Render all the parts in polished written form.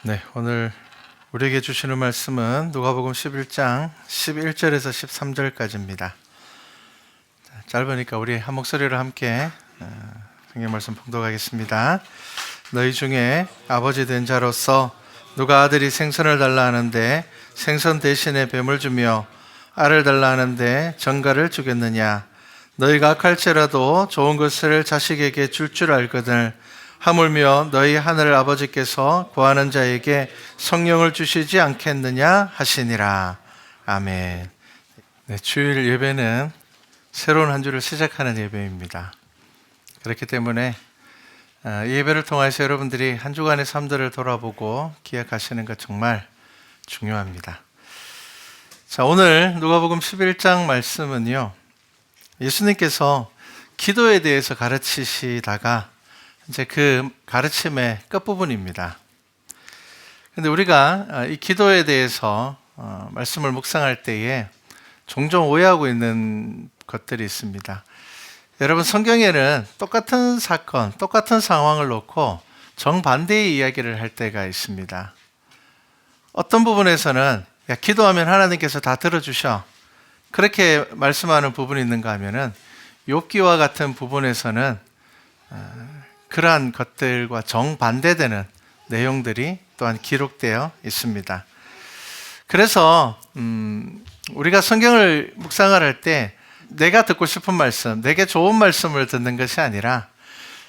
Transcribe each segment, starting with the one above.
네, 오늘 우리에게 주시는 말씀은 누가복음 11장 11절에서 13절까지입니다. 짧으니까 우리 한 목소리로 함께 성경 말씀 봉독하겠습니다. 너희 중에 아버지 된 자로서 누가 아들이 생선을 달라 하는데 생선 대신에 뱀을 주며 알을 달라 하는데 정갈을 주겠느냐? 너희가 악할지라도 좋은 것을 자식에게 줄 알거늘 하물며 너희 하늘 아버지께서 구하는 자에게 성령을 주시지 않겠느냐 하시니라. 아멘. 네, 주일 예배는 새로운 한 주를 시작하는 예배입니다. 그렇기 때문에 예배를 통해서 여러분들이 한 주간의 삶들을 돌아보고 기억하시는 것 정말 중요합니다. 자, 오늘 누가복음 11장 말씀은요, 예수님께서 기도에 대해서 가르치시다가 이제 그 가르침의 끝부분입니다. 근데 우리가 이 기도에 대해서 말씀을 묵상할 때에 종종 오해하고 있는 것들이 있습니다. 여러분, 성경에는 똑같은 사건, 똑같은 상황을 놓고 정반대의 이야기를 할 때가 있습니다. 어떤 부분에서는 야, 기도하면 하나님께서 다 들어주셔, 그렇게 말씀하는 부분이 있는가 하면은 욥기와 같은 부분에서는 그러한 것들과 정반대되는 내용들이 또한 기록되어 있습니다. 그래서 우리가 성경을 묵상을 할 때 내가 듣고 싶은 말씀, 내게 좋은 말씀을 듣는 것이 아니라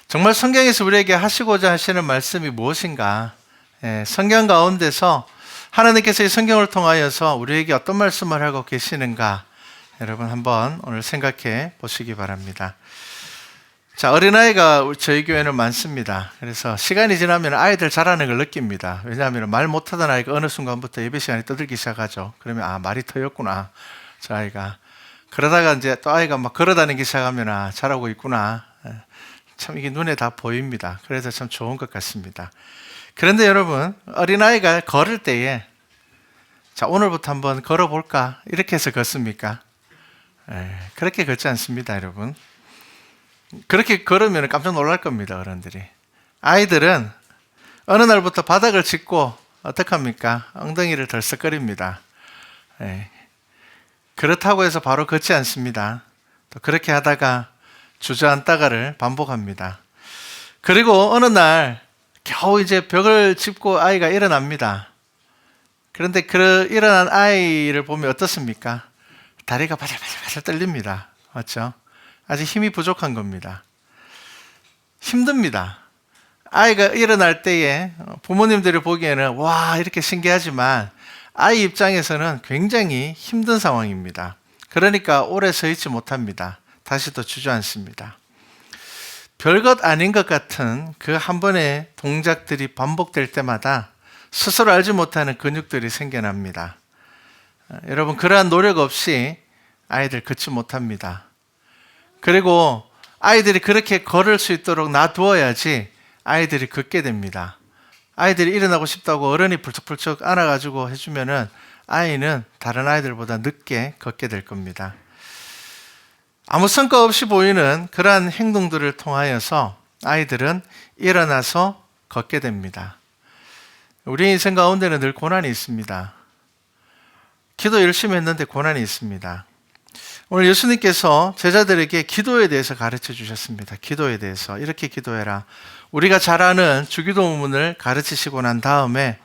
정말 성경에서 우리에게 하시고자 하시는 말씀이 무엇인가, 성경 가운데서 하나님께서 이 성경을 통하여서 우리에게 어떤 말씀을 하고 계시는가, 여러분 한번 오늘 생각해 보시기 바랍니다. 자, 어린아이가 저희 교회는 많습니다. 그래서 시간이 지나면 아이들 자라는 걸 느낍니다. 왜냐하면 말 못하던 아이가 어느 순간부터 예배 시간에 떠들기 시작하죠. 그러면 말이 터였구나, 저 아이가. 그러다가 이제 또 아이가 막 걸어다니기 시작하면 잘하고 있구나. 참 이게 눈에 다 보입니다. 그래서 참 좋은 것 같습니다. 그런데 여러분, 어린아이가 걸을 때에 자, 오늘부터 한번 걸어볼까? 이렇게 해서 걷습니까? 그렇게 걷지 않습니다, 여러분. 그렇게 걸으면 깜짝 놀랄 겁니다, 어른들이. 아이들은 어느 날부터 바닥을 짚고 어떡합니까? 엉덩이를 덜썩거립니다. 그렇다고 해서 바로 걷지 않습니다. 또 그렇게 하다가 주저앉다가를 반복합니다. 그리고 어느 날 겨우 이제 벽을 짚고 아이가 일어납니다. 그런데 그 일어난 아이를 보면 어떻습니까? 다리가 바들바들 떨립니다. 맞죠? 아직 힘이 부족한 겁니다. 힘듭니다. 아이가 일어날 때에 부모님들이 보기에는 와, 이렇게 신기하지만 아이 입장에서는 굉장히 힘든 상황입니다. 그러니까 오래 서 있지 못합니다. 다시 또 주저앉습니다. 별것 아닌 것 같은 그 한 번의 동작들이 반복될 때마다 스스로 알지 못하는 근육들이 생겨납니다. 여러분, 그러한 노력 없이 아이들 걷지 못합니다. 그리고 아이들이 그렇게 걸을 수 있도록 놔두어야지 아이들이 걷게 됩니다. 아이들이 일어나고 싶다고 어른이 불쩍불쩍 안아가지고 해주면은 아이는 다른 아이들보다 늦게 걷게 될 겁니다. 아무 성과 없이 보이는 그러한 행동들을 통하여서 아이들은 일어나서 걷게 됩니다. 우리 인생 가운데는 늘 고난이 있습니다. 기도 열심히 했는데 고난이 있습니다. 오늘 예수님께서 제자들에게 기도에 대해서 가르쳐 주셨습니다. 기도에 대해서 이렇게 기도해라. 우리가 잘 아는 주기도문을 가르치시고 난 다음에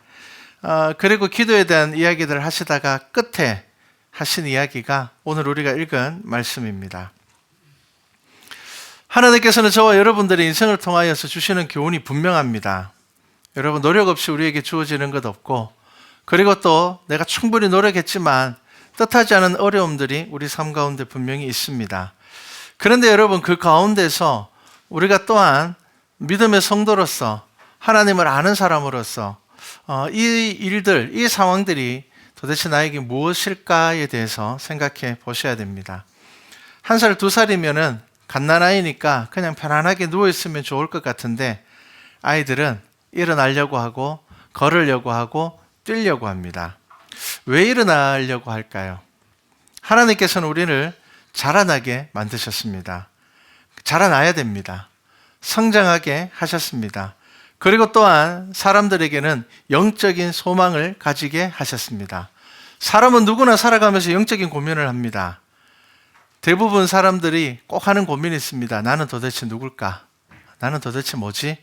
그리고 기도에 대한 이야기들을 하시다가 끝에 하신 이야기가 오늘 우리가 읽은 말씀입니다. 하나님께서는 저와 여러분들의 인생을 통하여서 주시는 교훈이 분명합니다. 여러분, 노력 없이 우리에게 주어지는 것 없고, 그리고 또 내가 충분히 노력했지만 뜻하지 않은 어려움들이 우리 삶 가운데 분명히 있습니다. 그런데 여러분, 그 가운데서 우리가 또한 믿음의 성도로서 하나님을 아는 사람으로서 이 일들, 이 상황들이 도대체 나에게 무엇일까에 대해서 생각해 보셔야 됩니다. 1살, 2살이면은 갓난아이니까 그냥 편안하게 누워있으면 좋을 것 같은데 아이들은 일어나려고 하고 걸으려고 하고 뛰려고 합니다. 왜 일어나려고 할까요? 하나님께서는 우리를 자라나게 만드셨습니다. 자라나야 됩니다. 성장하게 하셨습니다. 그리고 또한 사람들에게는 영적인 소망을 가지게 하셨습니다. 사람은 누구나 살아가면서 영적인 고민을 합니다. 대부분 사람들이 꼭 하는 고민이 있습니다. 나는 도대체 누굴까? 나는 도대체 뭐지?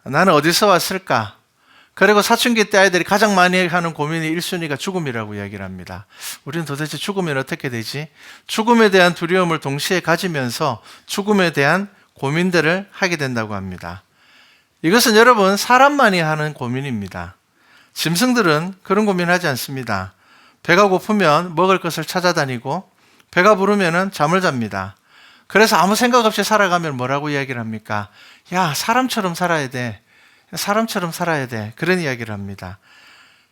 나는 어디서 왔을까? 그리고 사춘기 때 아이들이 가장 많이 하는 고민이 1순위가 죽음이라고 이야기를 합니다. 우리는 도대체 죽으면 어떻게 되지? 죽음에 대한 두려움을 동시에 가지면서 죽음에 대한 고민들을 하게 된다고 합니다. 이것은 여러분 사람만이 하는 고민입니다. 짐승들은 그런 고민하지 않습니다. 배가 고프면 먹을 것을 찾아다니고 배가 부르면 잠을 잡니다. 그래서 아무 생각 없이 살아가면 뭐라고 이야기를 합니까? 야, 사람처럼 살아야 돼. 사람처럼 살아야 돼. 그런 이야기를 합니다.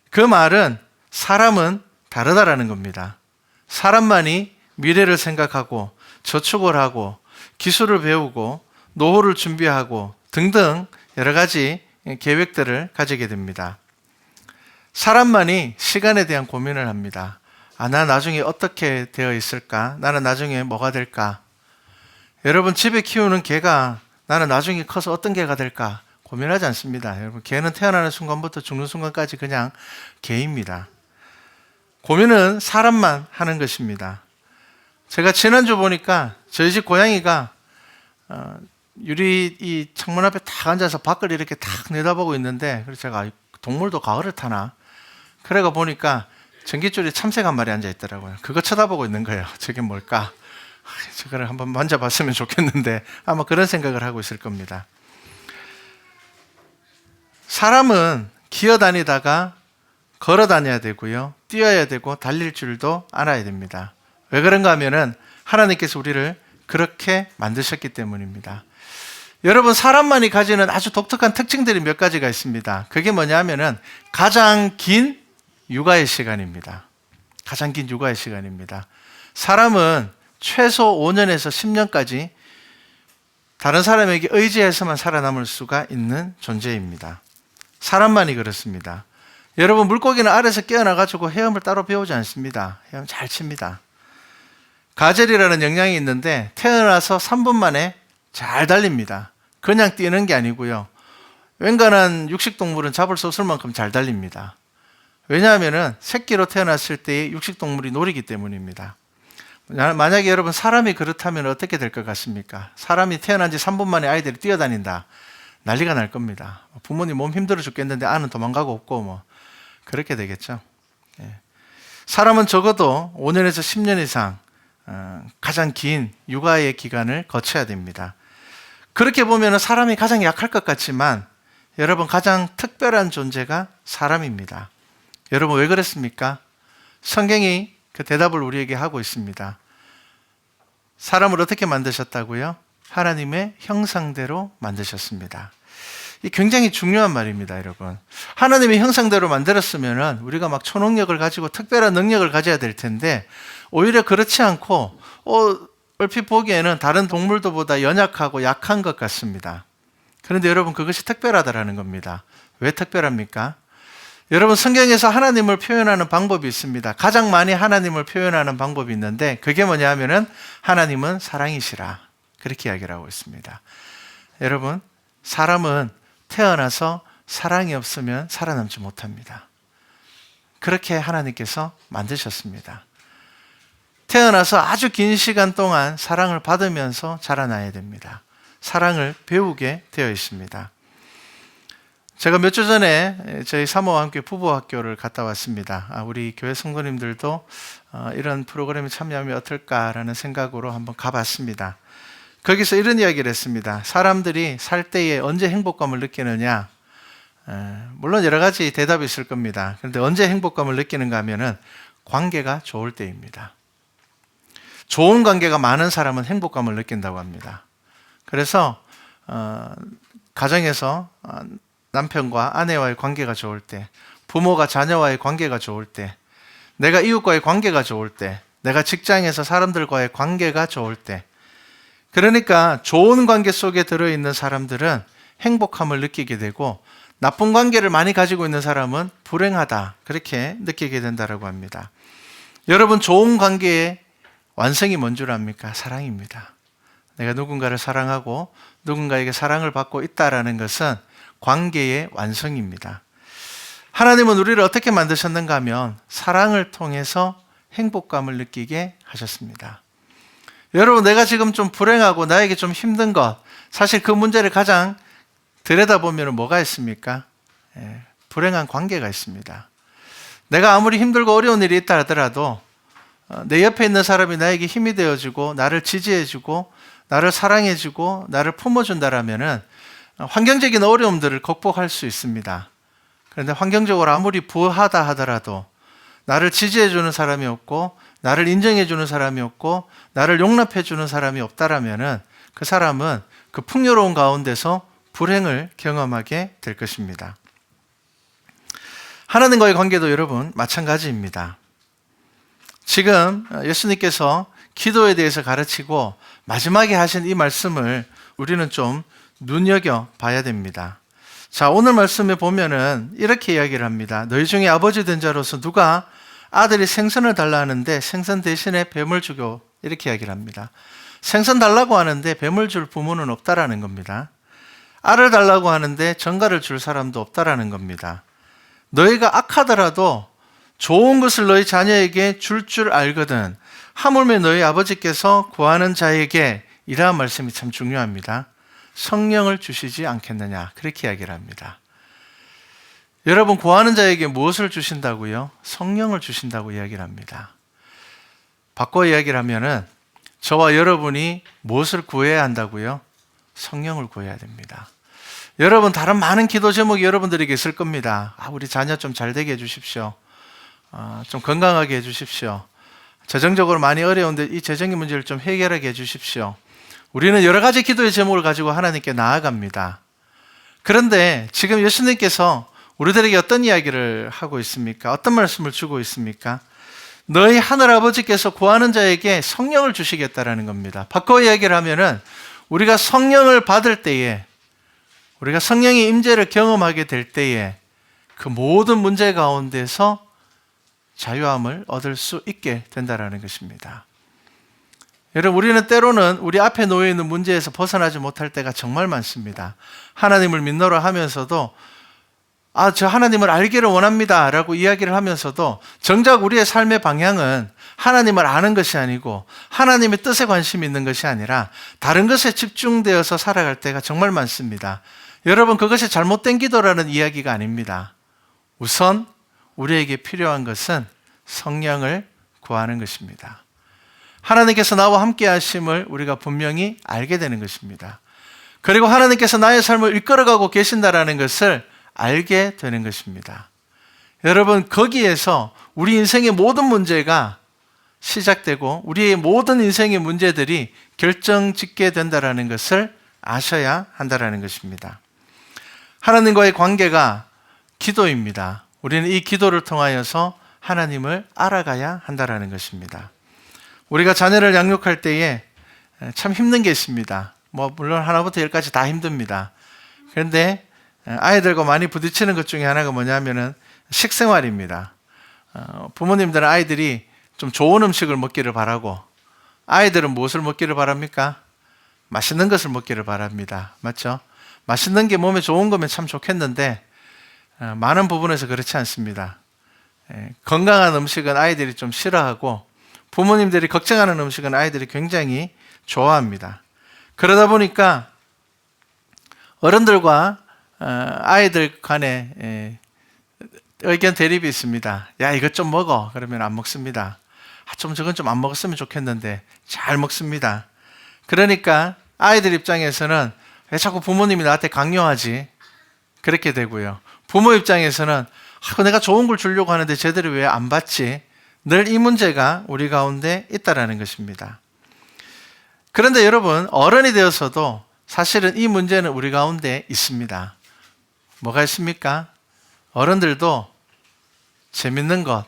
그 말은 사람은 다르다라는 겁니다. 사람만이 미래를 생각하고 저축을 하고 기술을 배우고 노후를 준비하고 등등 여러 가지 계획들을 가지게 됩니다. 사람만이 시간에 대한 고민을 합니다. 나 나중에 어떻게 되어 있을까? 나는 나중에 뭐가 될까? 여러분 집에 키우는 개가 나는 나중에 커서 어떤 개가 될까? 고민하지 않습니다. 여러분 개는 태어나는 순간부터 죽는 순간까지 그냥 개입니다. 고민은 사람만 하는 것입니다. 제가 지난주 보니까 저희 집 고양이가 유리 이 창문 앞에 딱 앉아서 밖을 이렇게 탁 내다보고 있는데 그래서 제가 동물도 가을을 타나? 그래가 보니까 전깃줄에 참새가 한 마리 앉아 있더라고요. 그거 쳐다보고 있는 거예요. 저게 뭘까? 저거를 한번 만져봤으면 좋겠는데 아마 그런 생각을 하고 있을 겁니다. 사람은 기어다니다가 걸어다녀야 되고요. 뛰어야 되고 달릴 줄도 알아야 됩니다. 왜 그런가 하면은 하나님께서 우리를 그렇게 만드셨기 때문입니다. 여러분 사람만이 가지는 아주 독특한 특징들이 몇 가지가 있습니다. 그게 뭐냐 하면은 가장 긴 육아의 시간입니다. 가장 긴 육아의 시간입니다. 사람은 최소 5년에서 10년까지 다른 사람에게 의지해서만 살아남을 수가 있는 존재입니다. 사람만이 그렇습니다. 여러분 물고기는 알에서 깨어나가지고 헤엄을 따로 배우지 않습니다. 헤엄 잘 칩니다. 가젤이라는 영양이 있는데 태어나서 3분 만에 잘 달립니다. 그냥 뛰는 게 아니고요. 웬간한 육식동물은 잡을 수 없을 만큼 잘 달립니다. 왜냐하면 새끼로 태어났을 때의 육식동물이 노리기 때문입니다. 만약에 여러분 사람이 그렇다면 어떻게 될 것 같습니까? 사람이 태어난 지 3분 만에 아이들이 뛰어다닌다. 난리가 날 겁니다. 부모님 몸 힘들어 죽겠는데 아는 도망가고 없고 뭐 그렇게 되겠죠. 사람은 적어도 5년에서 10년 이상 가장 긴 육아의 기간을 거쳐야 됩니다. 그렇게 보면 사람이 가장 약할 것 같지만 여러분 가장 특별한 존재가 사람입니다. 여러분 왜 그랬습니까? 성경이 그 대답을 우리에게 하고 있습니다. 사람을 어떻게 만드셨다고요? 하나님의 형상대로 만드셨습니다. 이 굉장히 중요한 말입니다, 여러분. 하나님의 형상대로 만들었으면 우리가 막 초능력을 가지고 특별한 능력을 가져야 될 텐데 오히려 그렇지 않고 얼핏 보기에는 다른 동물들보다 연약하고 약한 것 같습니다. 그런데 여러분 그것이 특별하다라는 겁니다. 왜 특별합니까? 여러분 성경에서 하나님을 표현하는 방법이 있습니다. 가장 많이 하나님을 표현하는 방법이 있는데 그게 뭐냐 하면은 하나님은 사랑이시라 그렇게 이야기를 하고 있습니다. 여러분 사람은 태어나서 사랑이 없으면 살아남지 못합니다. 그렇게 하나님께서 만드셨습니다. 태어나서 아주 긴 시간 동안 사랑을 받으면서 자라나야 됩니다. 사랑을 배우게 되어 있습니다. 제가 몇 주 전에 저희 사모와 함께 부부학교를 갔다 왔습니다. 우리 교회 성도님들도 이런 프로그램에 참여하면 어떨까라는 생각으로 한번 가봤습니다. 거기서 이런 이야기를 했습니다. 사람들이 살 때에 언제 행복감을 느끼느냐? 물론 여러 가지 대답이 있을 겁니다. 그런데 언제 행복감을 느끼는가 하면은 관계가 좋을 때입니다. 좋은 관계가 많은 사람은 행복감을 느낀다고 합니다. 그래서 가정에서 남편과 아내와의 관계가 좋을 때, 부모가 자녀와의 관계가 좋을 때, 내가 이웃과의 관계가 좋을 때, 내가 직장에서 사람들과의 관계가 좋을 때, 그러니까 좋은 관계 속에 들어있는 사람들은 행복함을 느끼게 되고 나쁜 관계를 많이 가지고 있는 사람은 불행하다 그렇게 느끼게 된다고 합니다. 여러분 좋은 관계의 완성이 뭔 줄 압니까? 사랑입니다. 내가 누군가를 사랑하고 누군가에게 사랑을 받고 있다라는 것은 관계의 완성입니다. 하나님은 우리를 어떻게 만드셨는가 하면 사랑을 통해서 행복감을 느끼게 하셨습니다. 여러분, 내가 지금 좀 불행하고 나에게 좀 힘든 것, 사실 그 문제를 가장 들여다보면 뭐가 있습니까? 불행한 관계가 있습니다. 내가 아무리 힘들고 어려운 일이 있다 하더라도 내 옆에 있는 사람이 나에게 힘이 되어주고 나를 지지해주고 나를 사랑해주고 나를 품어준다라면은 환경적인 어려움들을 극복할 수 있습니다. 그런데 환경적으로 아무리 부하다 하더라도 나를 지지해주는 사람이 없고 나를 인정해주는 사람이 없고 나를 용납해주는 사람이 없다라면은 그 사람은 그 풍요로운 가운데서 불행을 경험하게 될 것입니다. 하나님과의 관계도 여러분 마찬가지입니다. 지금 예수님께서 기도에 대해서 가르치고 마지막에 하신 이 말씀을 우리는 좀 눈여겨봐야 됩니다. 자, 오늘 말씀에 보면은 이렇게 이야기를 합니다. 너희 중에 아버지 된 자로서 누가 아들이 생선을 달라 하는데 생선 대신에 뱀을 주고, 이렇게 이야기를 합니다. 생선 달라고 하는데 뱀을 줄 부모는 없다라는 겁니다. 알을 달라고 하는데 전갈을 줄 사람도 없다라는 겁니다. 너희가 악하더라도 좋은 것을 너희 자녀에게 줄 알거든 하물며 너희 아버지께서 구하는 자에게, 이러한 말씀이 참 중요합니다. 성령을 주시지 않겠느냐, 그렇게 이야기를 합니다. 여러분, 구하는 자에게 무엇을 주신다고요? 성령을 주신다고 이야기를 합니다. 바꿔 이야기를 하면은 저와 여러분이 무엇을 구해야 한다고요? 성령을 구해야 됩니다. 여러분, 다른 많은 기도 제목이 여러분들에게 있을 겁니다. 우리 자녀 좀 잘 되게 해주십시오. 좀 건강하게 해주십시오. 재정적으로 많이 어려운데 이 재정의 문제를 좀 해결하게 해주십시오. 우리는 여러 가지 기도의 제목을 가지고 하나님께 나아갑니다. 그런데 지금 예수님께서 우리들에게 어떤 이야기를 하고 있습니까? 어떤 말씀을 주고 있습니까? 너희 하늘아버지께서 구하는 자에게 성령을 주시겠다라는 겁니다. 바꿔 이야기를 하면은 우리가 성령을 받을 때에, 우리가 성령의 임재를 경험하게 될 때에 그 모든 문제 가운데서 자유함을 얻을 수 있게 된다라는 것입니다. 여러분, 우리는 때로는 우리 앞에 놓여 있는 문제에서 벗어나지 못할 때가 정말 많습니다. 하나님을 믿노라 하면서도 저 하나님을 알기를 원합니다 라고 이야기를 하면서도 정작 우리의 삶의 방향은 하나님을 아는 것이 아니고 하나님의 뜻에 관심이 있는 것이 아니라 다른 것에 집중되어서 살아갈 때가 정말 많습니다. 여러분, 그것이 잘못된 기도라는 이야기가 아닙니다. 우선 우리에게 필요한 것은 성령을 구하는 것입니다. 하나님께서 나와 함께 하심을 우리가 분명히 알게 되는 것입니다. 그리고 하나님께서 나의 삶을 이끌어가고 계신다라는 것을 알게 되는 것입니다. 여러분, 거기에서 우리 인생의 모든 문제가 시작되고 우리의 모든 인생의 문제들이 결정짓게 된다라는 것을 아셔야 한다라는 것입니다. 하나님과의 관계가 기도입니다. 우리는 이 기도를 통하여서 하나님을 알아가야 한다라는 것입니다. 우리가 자녀를 양육할 때에 참 힘든 게 있습니다. 물론 하나부터 열까지 다 힘듭니다. 그런데 아이들과 많이 부딪히는 것 중에 하나가 뭐냐면은 식생활입니다. 부모님들은 아이들이 좀 좋은 음식을 먹기를 바라고, 아이들은 무엇을 먹기를 바랍니까? 맛있는 것을 먹기를 바랍니다. 맞죠? 맛있는 게 몸에 좋은 거면 참 좋겠는데 많은 부분에서 그렇지 않습니다. 건강한 음식은 아이들이 좀 싫어하고 부모님들이 걱정하는 음식은 아이들이 굉장히 좋아합니다. 그러다 보니까 어른들과 아이들 간에 의견 대립이 있습니다. 야, 이것 좀 먹어. 그러면 안 먹습니다. 저건 좀 안 먹었으면 좋겠는데 잘 먹습니다. 그러니까 아이들 입장에서는 왜 자꾸 부모님이 나한테 강요하지? 그렇게 되고요. 부모 입장에서는 내가 좋은 걸 주려고 하는데 제대로 왜 안 받지? 늘 이 문제가 우리 가운데 있다라는 것입니다. 그런데 여러분, 어른이 되어서도 사실은 이 문제는 우리 가운데 있습니다. 뭐가 있습니까? 어른들도 재밌는 것,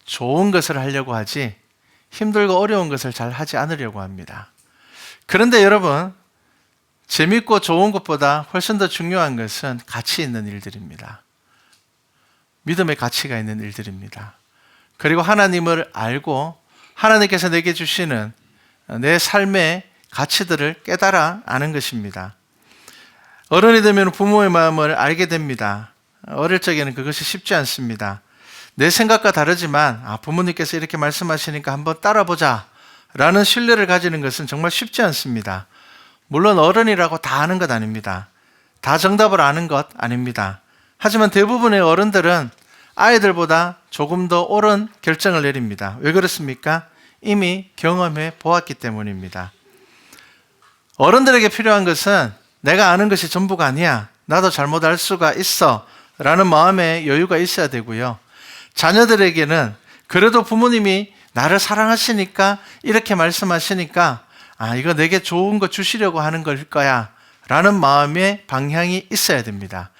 좋은 것을 하려고 하지 힘들고 어려운 것을 잘 하지 않으려고 합니다. 그런데 여러분, 재밌고 좋은 것보다 훨씬 더 중요한 것은 가치 있는 일들입니다. 믿음의 가치가 있는 일들입니다. 그리고 하나님을 알고 하나님께서 내게 주시는 내 삶의 가치들을 깨달아 아는 것입니다. 어른이 되면 부모의 마음을 알게 됩니다. 어릴 적에는 그것이 쉽지 않습니다. 내 생각과 다르지만 부모님께서 이렇게 말씀하시니까 한번 따라보자 라는 신뢰를 가지는 것은 정말 쉽지 않습니다. 물론 어른이라고 다 아는 것 아닙니다. 다 정답을 아는 것 아닙니다. 하지만 대부분의 어른들은 아이들보다 조금 더 옳은 결정을 내립니다. 왜 그렇습니까? 이미 경험해 보았기 때문입니다. 어른들에게 필요한 것은 내가 아는 것이 전부가 아니야. 나도 잘못할 수가 있어. 라는 마음의 여유가 있어야 되고요. 자녀들에게는 그래도 부모님이 나를 사랑하시니까 이렇게 말씀하시니까 이거 내게 좋은 거 주시려고 하는 걸 거야. 라는 마음의 방향이 있어야 됩니다.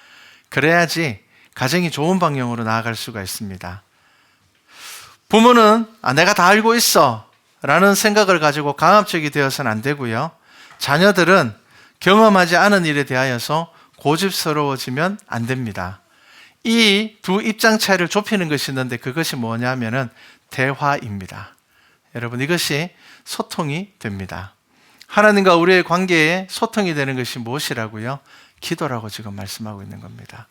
그래야지 가정이 좋은 방향으로 나아갈 수가 있습니다. 부모는 내가 다 알고 있어 라는 생각을 가지고 강압적이 되어서는 안 되고요. 자녀들은 경험하지 않은 일에 대하여서 고집스러워지면 안 됩니다. 이 두 입장 차이를 좁히는 것이 있는데 그것이 뭐냐면은 대화입니다. 여러분, 이것이 소통이 됩니다. 하나님과 우리의 관계에 소통이 되는 것이 무엇이라고요? 기도라고 지금 말씀하고 있는 겁니다.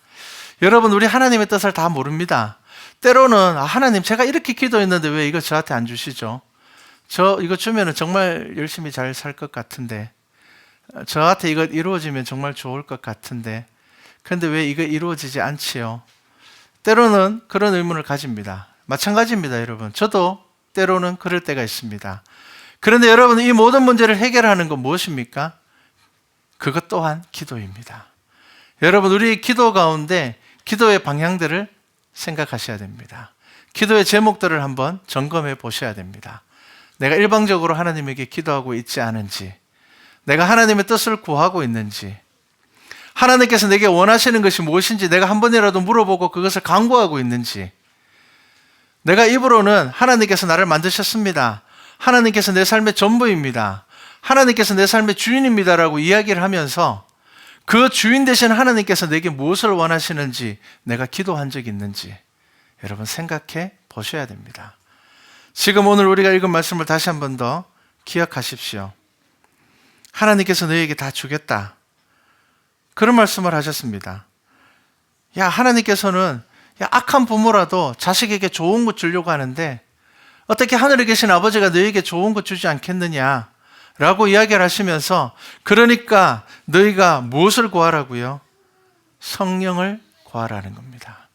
여러분, 우리 하나님의 뜻을 다 모릅니다. 때로는 하나님, 제가 이렇게 기도했는데 왜 이거 저한테 안 주시죠? 저 이거 주면은 정말 열심히 잘 살 것 같은데, 저한테 이거 이루어지면 정말 좋을 것 같은데, 근데 왜 이거 이루어지지 않지요? 때로는 그런 의문을 가집니다. 마찬가지입니다, 여러분. 저도 때로는 그럴 때가 있습니다. 그런데 여러분, 이 모든 문제를 해결하는 건 무엇입니까? 그것 또한 기도입니다. 여러분, 우리 기도 가운데 기도의 방향들을 생각하셔야 됩니다. 기도의 제목들을 한번 점검해 보셔야 됩니다. 내가 일방적으로 하나님에게 기도하고 있지 않은지, 내가 하나님의 뜻을 구하고 있는지, 하나님께서 내게 원하시는 것이 무엇인지 내가 한 번이라도 물어보고 그것을 간구하고 있는지, 내가 입으로는 하나님께서 나를 만드셨습니다, 하나님께서 내 삶의 전부입니다, 하나님께서 내 삶의 주인입니다라고 이야기를 하면서 그 주인 되신 하나님께서 내게 무엇을 원하시는지 내가 기도한 적이 있는지 여러분 생각해 보셔야 됩니다. 지금 오늘 우리가 읽은 말씀을 다시 한 번 더 기억하십시오. 하나님께서 너희에게 다 주겠다, 그런 말씀을 하셨습니다. 하나님께서는 악한 부모라도 자식에게 좋은 것 주려고 하는데 어떻게 하늘에 계신 아버지가 너희에게 좋은 것 주지 않겠느냐 라고 이야기를 하시면서, 그러니까 너희가 무엇을 구하라고요? 성령을 구하라는 겁니다.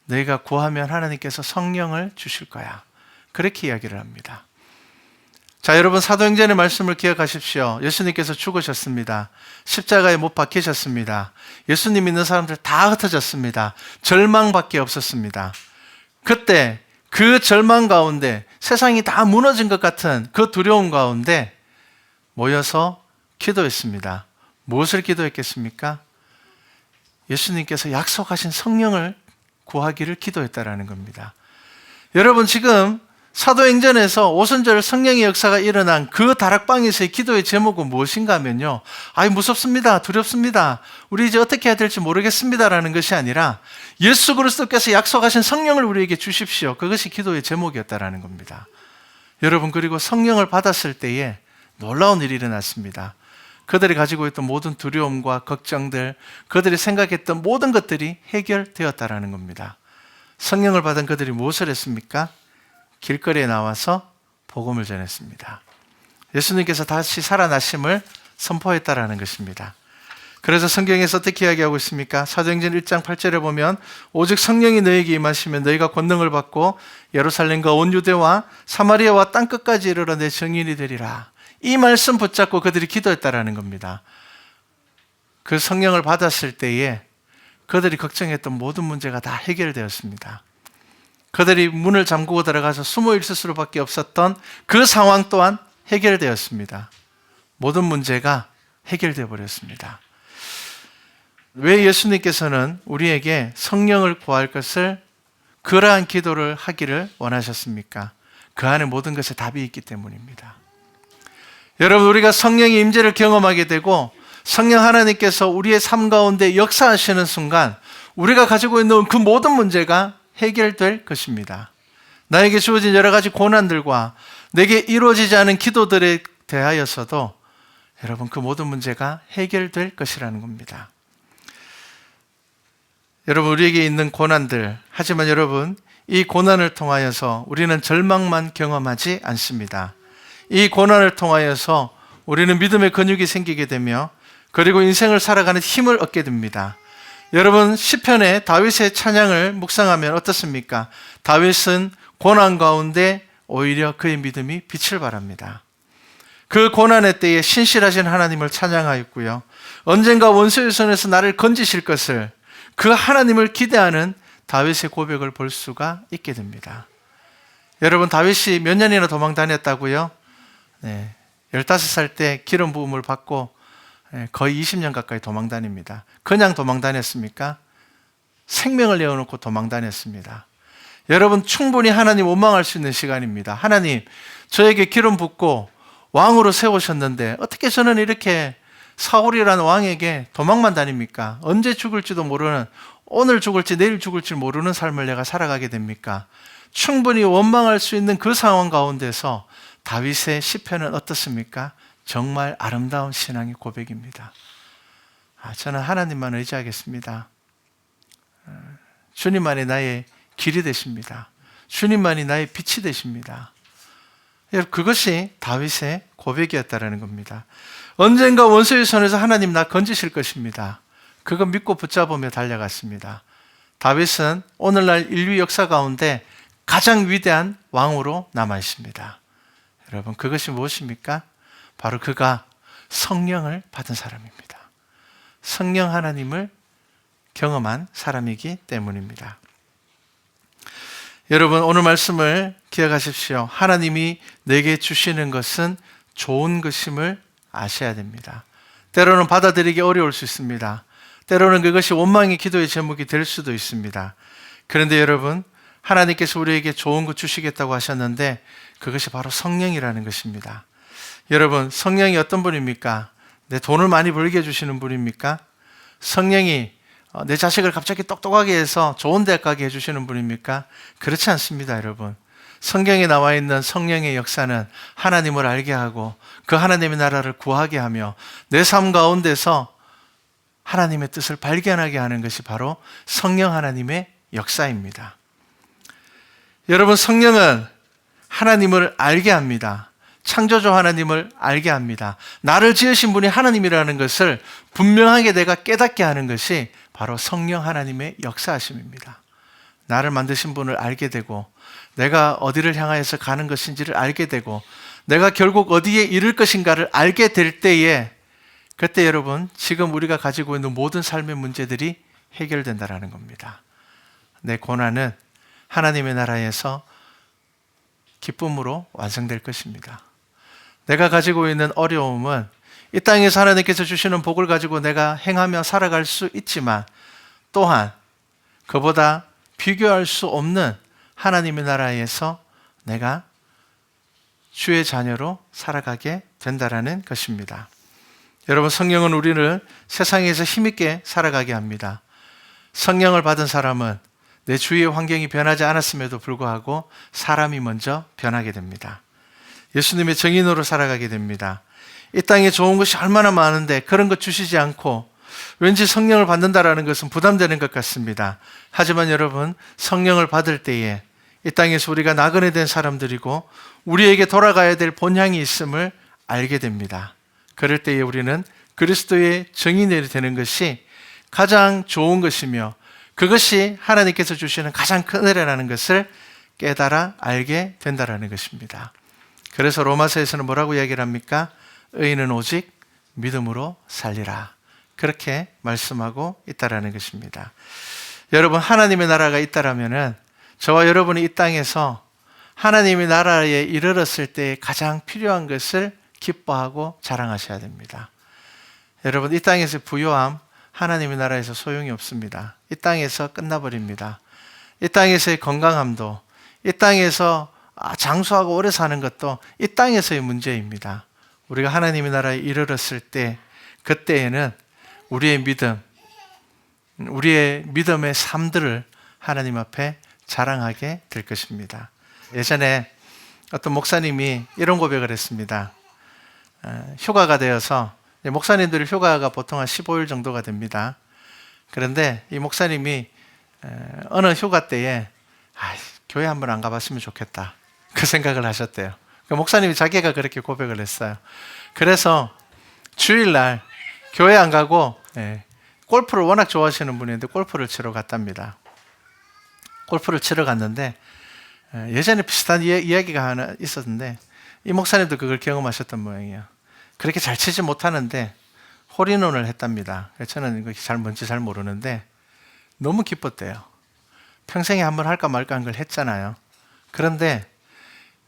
너희가 구하면 하나님께서 성령을 주실 거야, 그렇게 이야기를 합니다. 자, 여러분, 사도행전의 말씀을 기억하십시오. 예수님께서 죽으셨습니다. 십자가에 못 박히셨습니다. 예수님 믿는 사람들 다 흩어졌습니다. 절망밖에 없었습니다. 그때 그 절망 가운데, 세상이 다 무너진 것 같은 그 두려움 가운데 모여서 기도했습니다. 무엇을 기도했겠습니까? 예수님께서 약속하신 성령을 구하기를 기도했다라는 겁니다. 여러분, 지금 사도행전에서 오순절 성령의 역사가 일어난 그 다락방에서의 기도의 제목은 무엇인가 하면요, 무섭습니다, 두렵습니다, 우리 이제 어떻게 해야 될지 모르겠습니다 라는 것이 아니라 예수 그리스도께서 약속하신 성령을 우리에게 주십시오, 그것이 기도의 제목이었다라는 겁니다. 여러분, 그리고 성령을 받았을 때에 놀라운 일이 일어났습니다. 그들이 가지고 있던 모든 두려움과 걱정들, 그들이 생각했던 모든 것들이 해결되었다라는 겁니다. 성령을 받은 그들이 무엇을 했습니까? 길거리에 나와서 복음을 전했습니다. 예수님께서 다시 살아나심을 선포했다라는 것입니다. 그래서 성경에서 어떻게 이야기하고 있습니까? 사도행전 1장 8절에 보면 오직 성령이 너희에게 임하시면 너희가 권능을 받고 예루살렘과 온 유대와 사마리아와 땅끝까지 이르러 내 증인이 되리라. 이 말씀 붙잡고 그들이 기도했다라는 겁니다. 그 성령을 받았을 때에 그들이 걱정했던 모든 문제가 다 해결되었습니다. 그들이 문을 잠그고 들어가서 숨어 있을 수밖에 없었던 그 상황 또한 해결되었습니다. 모든 문제가 해결되어 버렸습니다. 왜 예수님께서는 우리에게 성령을 구할 것을, 그러한 기도를 하기를 원하셨습니까? 그 안에 모든 것에 답이 있기 때문입니다. 여러분, 우리가 성령의 임재를 경험하게 되고 성령 하나님께서 우리의 삶 가운데 역사하시는 순간 우리가 가지고 있는 그 모든 문제가 해결될 것입니다. 나에게 주어진 여러 가지 고난들과 내게 이루어지지 않은 기도들에 대하여서도 여러분 그 모든 문제가 해결될 것이라는 겁니다. 여러분, 우리에게 있는 고난들, 하지만 여러분, 이 고난을 통하여서 우리는 절망만 경험하지 않습니다. 이 고난을 통하여서 우리는 믿음의 근육이 생기게 되며, 그리고 인생을 살아가는 힘을 얻게 됩니다. 여러분, 시편의 다윗의 찬양을 묵상하면 어떻습니까? 다윗은 고난 가운데 오히려 그의 믿음이 빛을 발합니다. 그 고난의 때에 신실하신 하나님을 찬양하였고요, 언젠가 원수의 손에서 나를 건지실 것을, 그 하나님을 기대하는 다윗의 고백을 볼 수가 있게 됩니다. 여러분, 다윗이 몇 년이나 도망 다녔다고요? 15살 때 기름 부음을 받고 거의 20년 가까이 도망 다닙니다. 그냥 도망 다녔습니까? 생명을 내어놓고 도망 다녔습니다. 여러분, 충분히 하나님 원망할 수 있는 시간입니다. 하나님, 저에게 기름 붓고 왕으로 세우셨는데 어떻게 저는 이렇게 사울이라는 왕에게 도망만 다닙니까? 언제 죽을지도 모르는, 오늘 죽을지 내일 죽을지 모르는 삶을 내가 살아가게 됩니까? 충분히 원망할 수 있는 그 상황 가운데서 다윗의 시편은 어떻습니까? 정말 아름다운 신앙의 고백입니다. 저는 하나님만 의지하겠습니다. 주님만이 나의 길이 되십니다. 주님만이 나의 빛이 되십니다. 그것이 다윗의 고백이었다라는 겁니다. 언젠가 원수의 손에서 하나님 나 건지실 것입니다. 그거 믿고 붙잡으며 달려갔습니다. 다윗은 오늘날 인류 역사 가운데 가장 위대한 왕으로 남아 있습니다. 여러분, 그것이 무엇입니까? 바로 그가 성령을 받은 사람입니다. 성령 하나님을 경험한 사람이기 때문입니다. 여러분, 오늘 말씀을 기억하십시오. 하나님이 내게 주시는 것은 좋은 것임을 아셔야 됩니다. 때로는 받아들이기 어려울 수 있습니다. 때로는 그것이 원망의 기도의 제목이 될 수도 있습니다. 그런데 여러분, 하나님께서 우리에게 좋은 것 주시겠다고 하셨는데 그것이 바로 성령이라는 것입니다. 여러분, 성령이 어떤 분입니까? 내 돈을 많이 벌게 해주시는 분입니까? 성령이 내 자식을 갑자기 똑똑하게 해서 좋은 대학 가게 해주시는 분입니까? 그렇지 않습니다, 여러분. 성경에 나와 있는 성령의 역사는 하나님을 알게 하고 그 하나님의 나라를 구하게 하며 내 삶 가운데서 하나님의 뜻을 발견하게 하는 것이 바로 성령 하나님의 역사입니다. 여러분, 성령은 하나님을 알게 합니다. 창조주 하나님을 알게 합니다. 나를 지으신 분이 하나님이라는 것을 분명하게 내가 깨닫게 하는 것이 바로 성령 하나님의 역사하심입니다. 나를 만드신 분을 알게 되고 내가 어디를 향하여서 가는 것인지를 알게 되고 내가 결국 어디에 이를 것인가를 알게 될 때에, 그때 여러분, 지금 우리가 가지고 있는 모든 삶의 문제들이 해결된다라는 겁니다. 내 고난은 하나님의 나라에서 기쁨으로 완성될 것입니다. 내가 가지고 있는 어려움은 이 땅에서 하나님께서 주시는 복을 가지고 내가 행하며 살아갈 수 있지만 또한 그보다 비교할 수 없는 하나님의 나라에서 내가 주의 자녀로 살아가게 된다라는 것입니다. 여러분, 성령은 우리를 세상에서 힘있게 살아가게 합니다. 성령을 받은 사람은 내 주위의 환경이 변하지 않았음에도 불구하고 사람이 먼저 변하게 됩니다. 예수님의 증인으로 살아가게 됩니다. 이 땅에 좋은 것이 얼마나 많은데 그런 것 주시지 않고 왠지 성령을 받는다라는 것은 부담되는 것 같습니다. 하지만 여러분, 성령을 받을 때에 이 땅에서 우리가 나그네 된 사람들이고 우리에게 돌아가야 될 본향이 있음을 알게 됩니다. 그럴 때에 우리는 그리스도의 증인이 되는 것이 가장 좋은 것이며 그것이 하나님께서 주시는 가장 큰 은혜라는 것을 깨달아 알게 된다는 것입니다. 그래서 로마서에서는 뭐라고 이야기를 합니까? 의인은 오직 믿음으로 살리라. 그렇게 말씀하고 있다라는 것입니다. 여러분, 하나님의 나라가 있다라면은 저와 여러분이 이 땅에서 하나님의 나라에 이르렀을 때 가장 필요한 것을 기뻐하고 자랑하셔야 됩니다. 여러분, 이 땅에서의 부요함, 하나님의 나라에서 소용이 없습니다. 이 땅에서 끝나버립니다. 이 땅에서의 건강함도, 이 땅에서 장수하고 오래 사는 것도 이 땅에서의 문제입니다. 우리가 하나님의 나라에 이르렀을 때, 그때에는 우리의 믿음, 우리의 믿음의 삶들을 하나님 앞에 자랑하게 될 것입니다. 예전에 어떤 목사님이 이런 고백을 했습니다. 휴가가 되어서, 목사님들이 휴가가 보통 한 15일 정도가 됩니다. 그런데 이 목사님이 어느 휴가 때에 교회 한번 안 가봤으면 좋겠다, 그 생각을 하셨대요. 그 목사님이 자기가 그렇게 고백을 했어요. 그래서 주일날 교회 안 가고 골프를 워낙 좋아하시는 분인데 골프를 치러 갔답니다. 골프를 치러 갔는데 예전에 비슷한 이야기가 하나 있었는데 이 목사님도 그걸 경험하셨던 모양이에요. 그렇게 잘 치지 못하는데 홀인원을 했답니다. 저는 이거 뭔지 잘 모르는데 너무 기뻤대요. 평생에 한번 할까 말까 한 걸 했잖아요. 그런데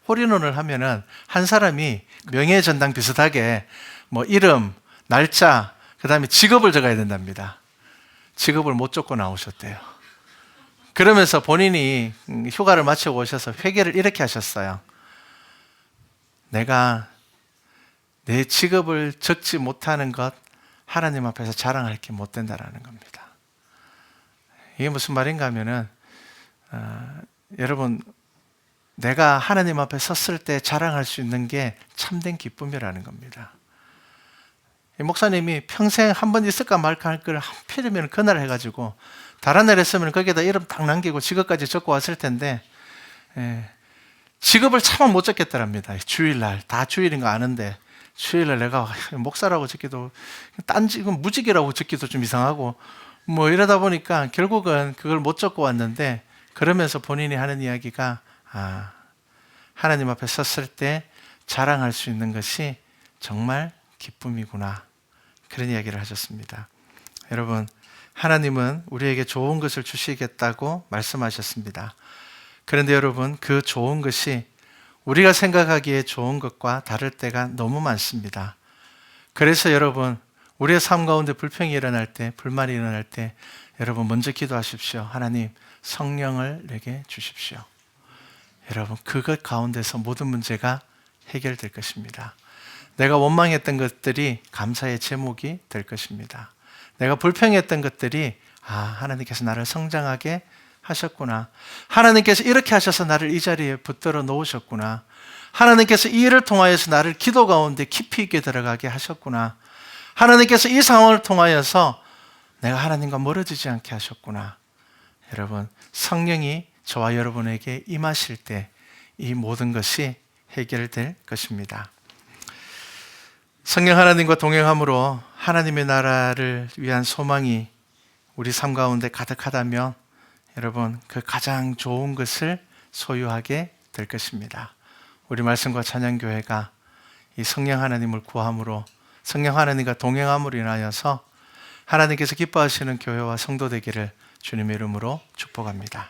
홀인원을 하면은 한 사람이 명예전당 비슷하게 뭐 이름, 날짜, 그 다음에 직업을 적어야 된답니다. 직업을 못 적고 나오셨대요. 그러면서 본인이 휴가를 마치고 오셔서 회개를 이렇게 하셨어요. 내가 내 직업을 적지 못하는 것 하나님 앞에서 자랑할 게 못 된다라는 겁니다. 이게 무슨 말인가 하면은 여러분, 내가 하나님 앞에 섰을 때 자랑할 수 있는 게 참된 기쁨이라는 겁니다. 이 목사님이 평생 한 번 있을까 말까 할 걸 하필이면 그날 해가지고 다른 날 했으면 거기에다 이름 딱 남기고 직업까지 적고 왔을 텐데 직업을 차마 못 적겠더랍니다. 주일날, 다 주일인 거 아는데 주일날 내가 목사라고 적기도 이건 무직이라고 적기도 좀 이상하고 뭐 이러다 보니까 결국은 그걸 못 적고 왔는데, 그러면서 본인이 하는 이야기가 하나님 앞에 섰을 때 자랑할 수 있는 것이 정말 기쁨이구나, 그런 이야기를 하셨습니다. 여러분, 하나님은 우리에게 좋은 것을 주시겠다고 말씀하셨습니다. 그런데 여러분, 그 좋은 것이 우리가 생각하기에 좋은 것과 다를 때가 너무 많습니다. 그래서 여러분, 우리의 삶 가운데 불평이 일어날 때, 불만이 일어날 때 여러분 먼저 기도하십시오. 하나님, 성령을 내게 주십시오. 여러분, 그것 가운데서 모든 문제가 해결될 것입니다. 내가 원망했던 것들이 감사의 제목이 될 것입니다. 내가 불평했던 것들이 하나님께서 나를 성장하게 하셨구나, 하나님께서 이렇게 하셔서 나를 이 자리에 붙들어 놓으셨구나, 하나님께서 이 일을 통하여서 나를 기도 가운데 깊이 있게 들어가게 하셨구나, 하나님께서 이 상황을 통하여서 내가 하나님과 멀어지지 않게 하셨구나. 여러분, 성령이 저와 여러분에게 임하실 때 이 모든 것이 해결될 것입니다. 성령 하나님과 동행함으로 하나님의 나라를 위한 소망이 우리 삶 가운데 가득하다면 여러분, 그 가장 좋은 것을 소유하게 될 것입니다. 우리 말씀과 찬양교회가 이 성령 하나님을 구함으로, 성령 하나님과 동행함으로 인하여서 하나님께서 기뻐하시는 교회와 성도 되기를 주님의 이름으로 축복합니다.